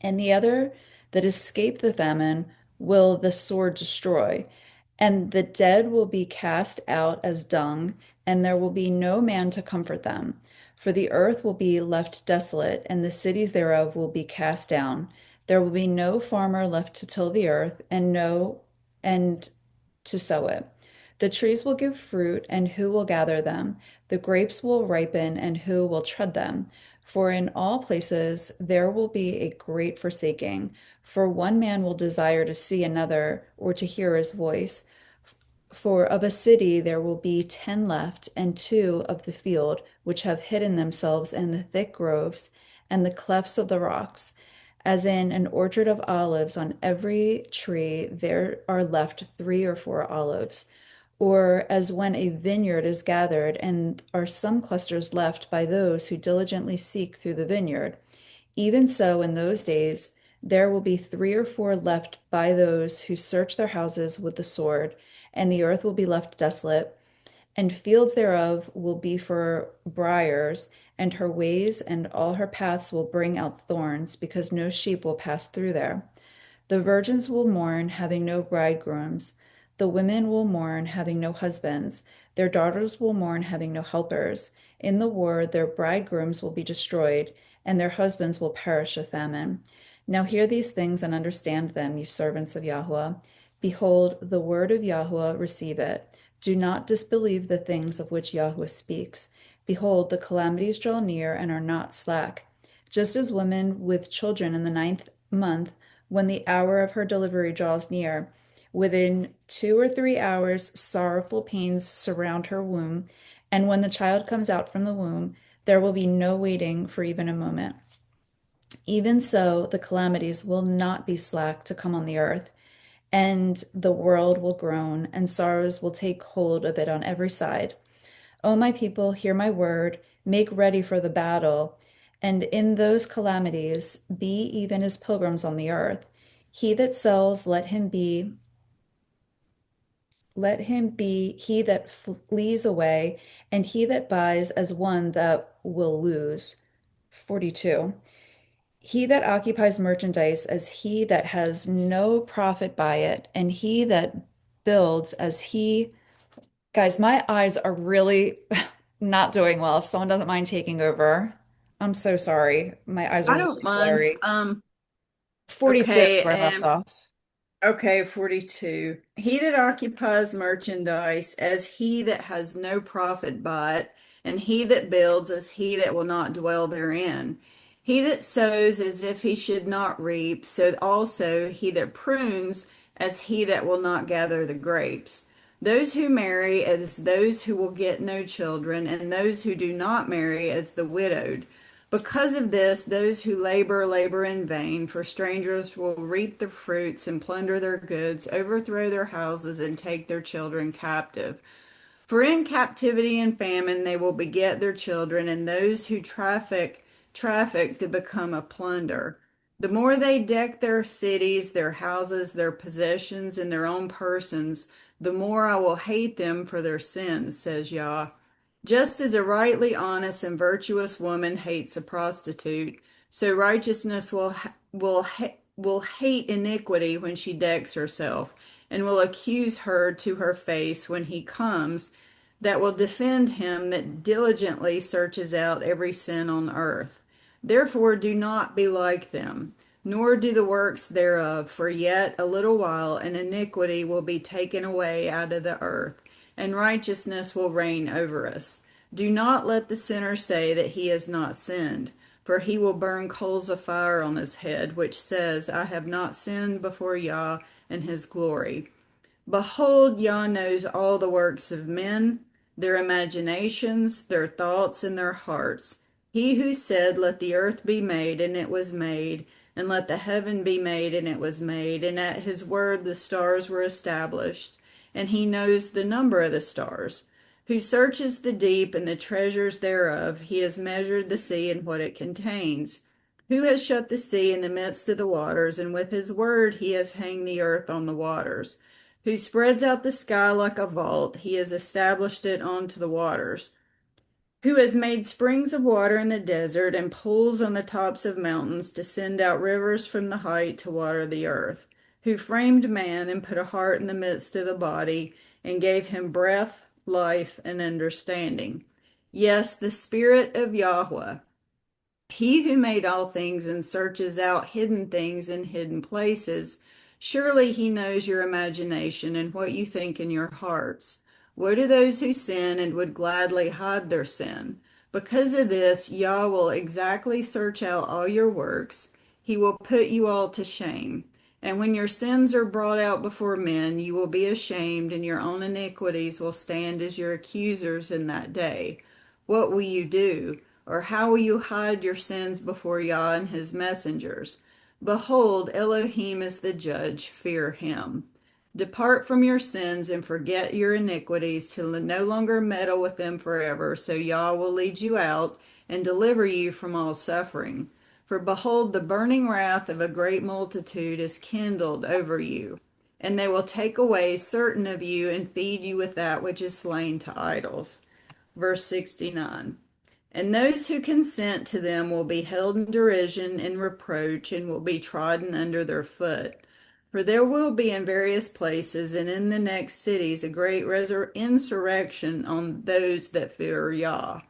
and the other that escape the famine will the sword destroy. And the dead will be cast out as dung, and there will be no man to comfort them. For the earth will be left desolate, and the cities thereof will be cast down. There will be no farmer left to till the earth, and to sow it. The trees will give fruit, and who will gather them? The grapes will ripen, and who will tread them? For in all places there will be a great forsaking, for one man will desire to see another, or to hear his voice. For of a city there will be 10 left, and two of the field, which have hidden themselves in the thick groves and the clefts of the rocks. As in an orchard of olives, on every tree there are left 3 or 4 olives. Or as when a vineyard is gathered, and are some clusters left by those who diligently seek through the vineyard. Even so, in those days, there will be 3 or 4 left by those who search their houses with the sword, and the earth will be left desolate, and fields thereof will be for briars, and her ways and all her paths will bring out thorns, because no sheep will pass through there. The virgins will mourn, having no bridegrooms. The women will mourn, having no husbands. Their daughters will mourn, having no helpers. In the war, their bridegrooms will be destroyed, and their husbands will perish of famine. Now hear these things and understand them, you servants of Yahuah. Behold, the word of Yahuah, receive it. Do not disbelieve the things of which Yahuah speaks. Behold, the calamities draw near and are not slack. Just as women with children in the ninth month, when the hour of her delivery draws near, within 2 or 3 hours, sorrowful pains surround her womb, and when the child comes out from the womb, there will be no waiting for even a moment. Even so, the calamities will not be slack to come on the earth, and the world will groan, and sorrows will take hold of it on every side. O my people, hear my word, make ready for the battle, and in those calamities be even as pilgrims on the earth. He that sells, let him be he that flees away, and he that buys as one that will lose. 42. He that occupies merchandise as he that has no profit by it, and he that builds as he. Guys, my eyes are really not doing well. If someone doesn't mind taking over, I'm so sorry. My eyes are I don't really mind. blurry. 42 is Okay, where I left and off. okay, 42. He that occupies merchandise as he that has no profit by it, and he that builds as he that will not dwell therein. He that sows as if he should not reap, so also he that prunes as he that will not gather the grapes. Those who marry as those who will get no children, and those who do not marry as the widowed. Because of this, those who labor, labor in vain, for strangers will reap the fruits and plunder their goods, overthrow their houses, and take their children captive. For in captivity and famine they will beget their children, and those who traffic to become a plunder. The more they deck their cities, their houses, their possessions, and their own persons, the more I will hate them for their sins, says Yah. Just as a rightly honest and virtuous woman hates a prostitute, so righteousness will hate iniquity when she decks herself, and will accuse her to her face when he comes, that will defend him that diligently searches out every sin on earth. Therefore do not be like them, nor do the works thereof, for yet a little while, and iniquity will be taken away out of the earth, and righteousness will reign over us. Do not let the sinner say that he has not sinned, for he will burn coals of fire on his head, which says, I have not sinned before Yah and his glory. Behold, Yah knows all the works of men, their imaginations, their thoughts, and their hearts. He who said, let the earth be made, and it was made, and let the heaven be made, and it was made, and at his word the stars were established, and he knows the number of the stars. Who searches the deep and the treasures thereof, he has measured the sea and what it contains. Who has shut the sea in the midst of the waters, and with his word he has hanged the earth on the waters. Who spreads out the sky like a vault, he has established it onto the waters. Who has made springs of water in the desert and pools on the tops of mountains to send out rivers from the height to water the earth. Who framed man and put a heart in the midst of the body and gave him breath, life, and understanding. Yes, the Spirit of Yahuah, he who made all things and searches out hidden things in hidden places, surely he knows your imagination and what you think in your hearts. Woe to those who sin and would gladly hide their sin. Because of this, Yah will exactly search out all your works. He will put you all to shame. And when your sins are brought out before men, you will be ashamed, and your own iniquities will stand as your accusers in that day. What will you do? Or how will you hide your sins before Yah and his messengers? Behold, Elohim is the judge, fear him. Depart from your sins and forget your iniquities till no longer meddle with them forever, so Yah will lead you out and deliver you from all suffering. For behold, the burning wrath of a great multitude is kindled over you. and they will take away certain of you and feed you with that which is slain to idols. Verse 69. And those who consent to them will be held in derision and reproach and will be trodden under their foot. For there will be in various places and in the next cities a great insurrection on those that fear Yah.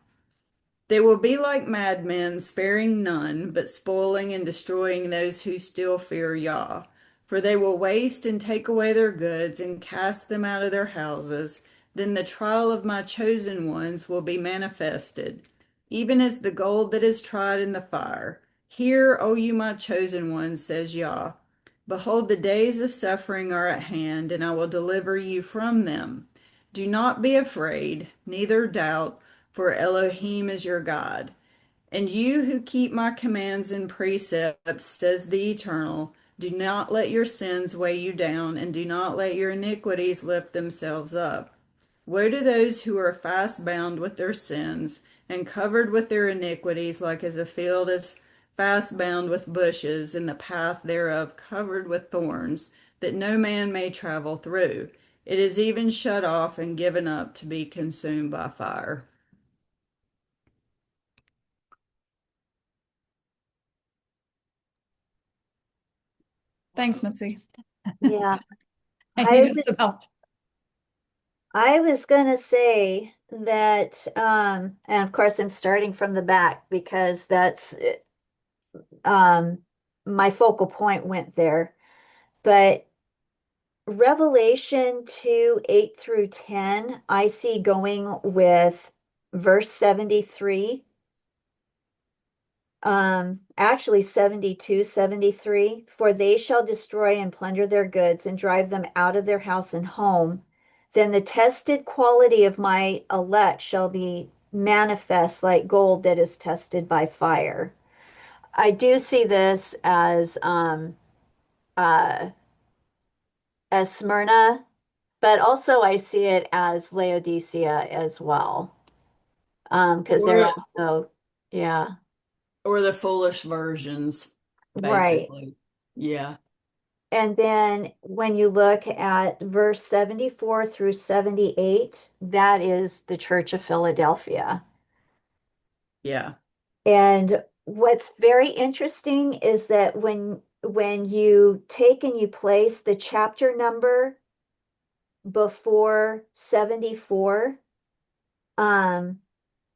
They will be like madmen, sparing none, but spoiling and destroying those who still fear Yah. For they will waste and take away their goods and cast them out of their houses. Then the trial of my chosen ones will be manifested, even as the gold that is tried in the fire. Hear, O you my chosen ones, says Yah. Behold, the days of suffering are at hand, and I will deliver you from them. Do not be afraid, neither doubt, for Elohim is your God. And you who keep my commands and precepts, says the Eternal, do not let your sins weigh you down, and do not let your iniquities lift themselves up. Woe to those who are fast bound with their sins, and covered with their iniquities, like as a field is fast bound with bushes, and the path thereof covered with thorns, that no man may travel through. It is even shut off and given up to be consumed by fire. Thanks, Mitzi. Yeah. I I needed was some help. I was gonna say that and of course I'm starting from the back because that's um my focal point went there. But Revelation 2, 8 through 10, I see going with verse 73, actually 72, 73. For they shall destroy and plunder their goods and drive them out of their house and home. Then the tested quality of my elect shall be manifest like gold that is tested by fire. I do see this uh, as Smyrna, but also I see it as Laodicea as well. Because they're Or also, yeah, or the foolish versions, right. basically. Yeah. And then when you look at verse 74 through 78, that is the Church of Philadelphia. Yeah. And what's very interesting is that when you take and you place the chapter number before 74, um,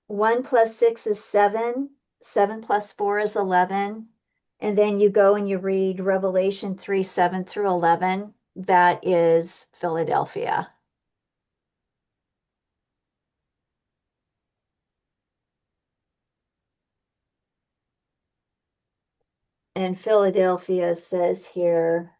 1 plus 6 is 7, 7 plus 4 is 11. And then you go and you read Revelation 3, 7 through 11. That is Philadelphia. And Philadelphia says here,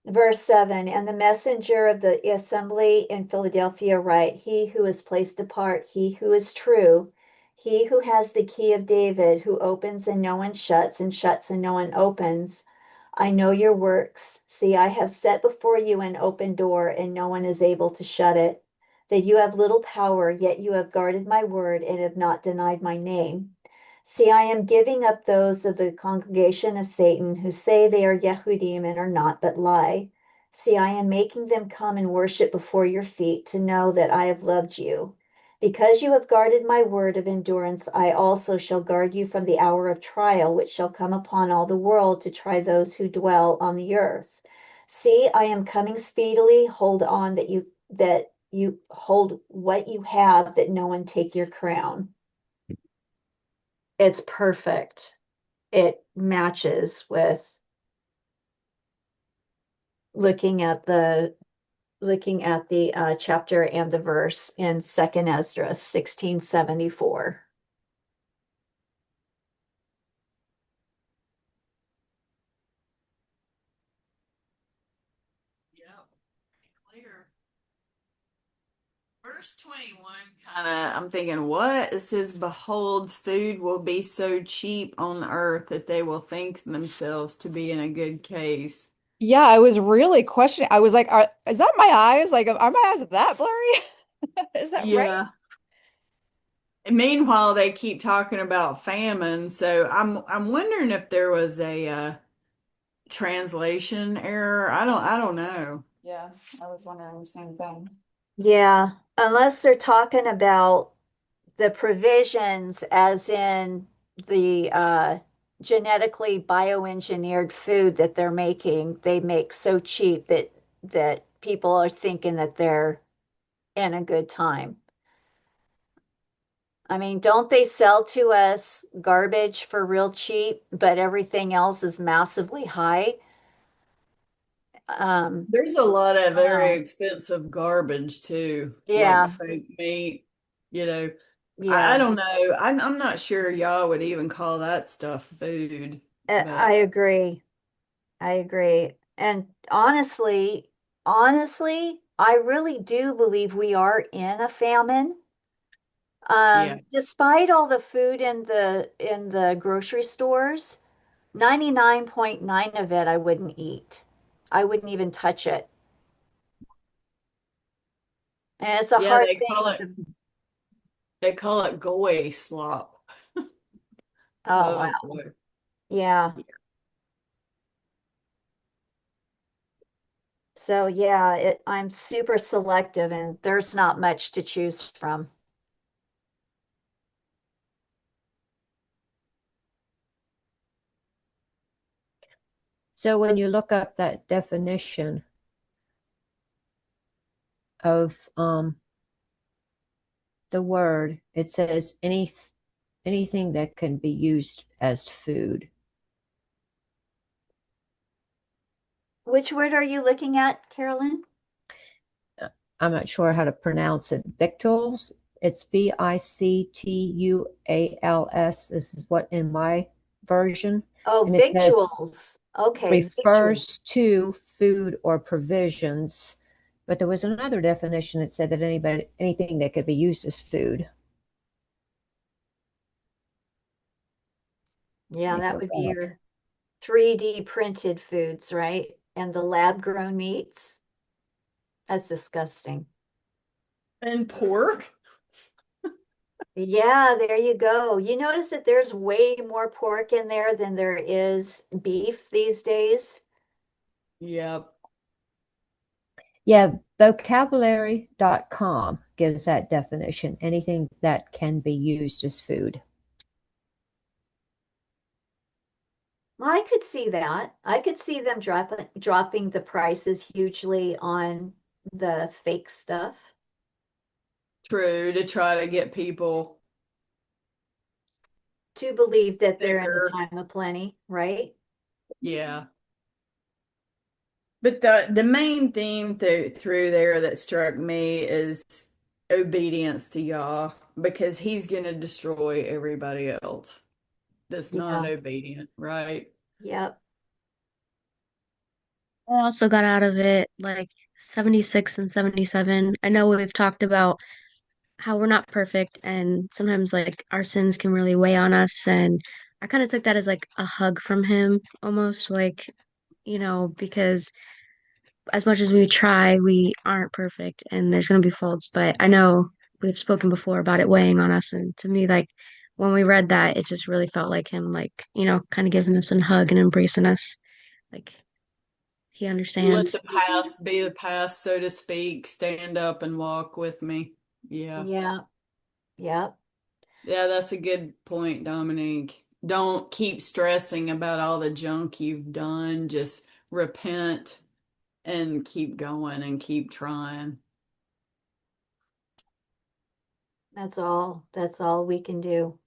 verse 7, and the messenger of the assembly in Philadelphia write, he who is placed apart, he who is true, he who has the key of David, who opens and no one shuts, and shuts and no one opens. I know your works. See, I have set before you an open door, and no one is able to shut it. That you have little power, yet you have guarded my word and have not denied my name. See, I am giving up those of the congregation of Satan who say they are Yehudim and are not, but lie. See, I am making them come and worship before your feet to know that I have loved you. Because you have guarded my word of endurance, I also shall guard you from the hour of trial, which shall come upon all the world to try those who dwell on the earth. See, I am coming speedily. Hold on that you hold what you have, that no one take your crown. It's perfect. It matches with looking at the chapter and the verse in Second Esdras 1674. Yeah. Clear. Verse 21 kind of, I'm thinking, what? It says, behold, food will be so cheap on earth that they will think themselves to be in a good case. Yeah, I was really questioning. I was like, is that my eyes? Like, are my eyes that blurry? Is that right? Yeah. Meanwhile, they keep talking about famine, so I'm wondering if there was a translation error. I don't know. Yeah, I was wondering the same thing. Yeah, unless they're talking about the provisions, as in the genetically bioengineered food that they're making, they make so cheap that people are thinking that they're in a good time. I mean, don't they sell to us garbage for real cheap, but everything else is massively high? Um, There's a lot of I don't very know. expensive garbage too, like Yeah, fake meat, you know. I yeah, don't know. I'm not sure y'all would even call that stuff food, I but agree. I agree. And honestly, I really do believe we are in a famine. yeah. Despite all the food in the grocery stores, 99.9 of it I wouldn't eat. I wouldn't even touch it. And it's a Yeah, hard thing to, they call it goy slop. oh Oh wow. boy. Yeah. So yeah, I'm super selective and there's not much to choose from. So when you look up that definition of the word, it says anything that can be used as food. Which word are you looking at, Carolyn? I'm not sure how to pronounce it. Victuals. It's Victuals. This is what in my version, Oh, and it says victuals. Okay, victuals. refers to food or provisions. But there was another definition that said that anything that could be used as food. Let Yeah, me that go would be back. your 3D printed foods, right? And the lab grown meats. That's disgusting. And pork? Yeah, there you go. You notice that there's way more pork in there than there is beef these days? Yep. Yeah, vocabulary.com gives that definition. Anything that can be used as food. Well, I could see that. I could see them dropping the prices hugely on the fake stuff True, to try to get people to believe that they're in a thicker. time of plenty, right? Yeah. But the main theme through there that struck me is obedience to Yah because he's going to destroy everybody else that's not Yeah. obedient, right? Yep. I also got out of it like 76 and 77. I know we've talked about how we're not perfect and sometimes like our sins can really weigh on us. And I kind of took that as like a hug from him almost like, because as much as we try, we aren't perfect and there's going to be faults. But I know we've spoken before about it weighing on us. And to me, like when we read that, it just really felt like him, like, kind of giving us a hug and embracing us. Like he Let understands. the past be the past, so to speak. Stand up and walk with me. Yeah. Yeah. Yep. Yeah, that's a good point, Dominique. Don't keep stressing about all the junk you've done. Just repent and keep going and keep trying. That's all we can do.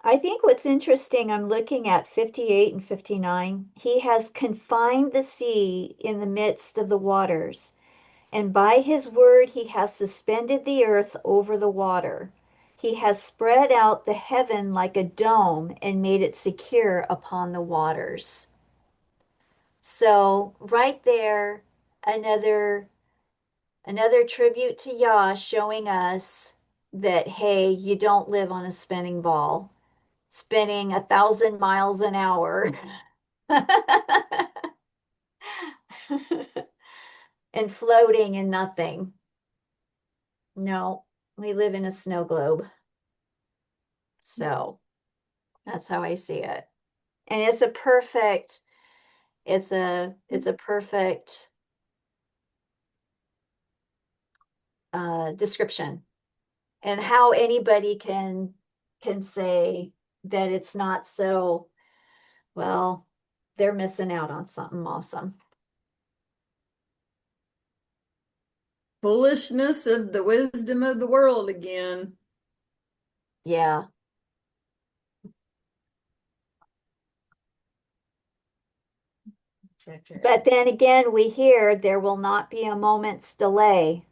I think what's interesting, I'm looking at 58 and 59. He has confined the sea in the midst of the waters, and by his word he has suspended the earth over the water. He has spread out the heaven like a dome and made it secure upon the waters. So, right there, another another tribute to Yah showing us that hey, you don't live on a spinning ball, spinning 1,000 miles an hour. And floating in nothing. No, we live in a snow globe. So that's how I see it. And it's a perfect description. And how anybody can say that it's not so, well, they're missing out on something awesome. Foolishness of the wisdom of the world again. Yeah. But then again, we hear there will not be a moment's delay.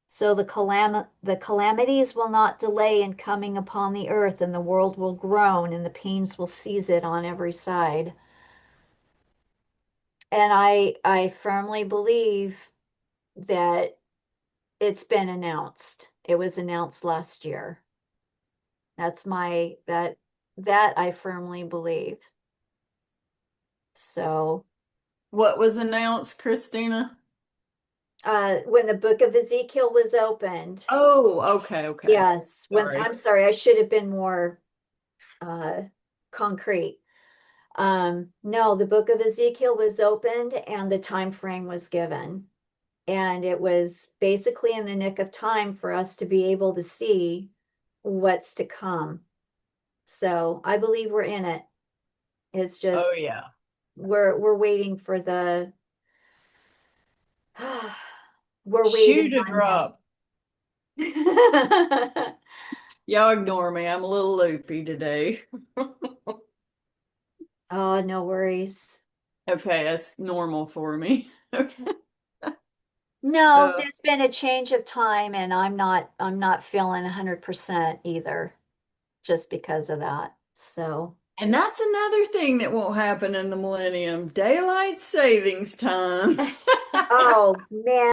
So the calamities will not delay in coming upon the earth, and the world will groan, and the pains will seize it on every side. And I firmly believe that it's been announced. It was announced last year. That's my that I firmly believe. So, What was announced, Christina? when the book of Ezekiel was opened, Oh, okay, okay. yes, when Sorry. I'm sorry, I should have been more uh concrete. No, the book of Ezekiel was opened and the time frame was given. And it was basically in the nick of time for us to be able to see what's to come. So I believe we're in it. It's Oh, just yeah. we're waiting for the we're waiting Shoot a on drop. him. Y'all ignore me. I'm a little loopy today. Oh, no worries. Okay, that's normal for me. Okay. No, Uh, there's been a change of time and I'm not feeling 100% either just because of that. So, and that's another thing that won't happen in the millennium. Daylight savings time. oh man.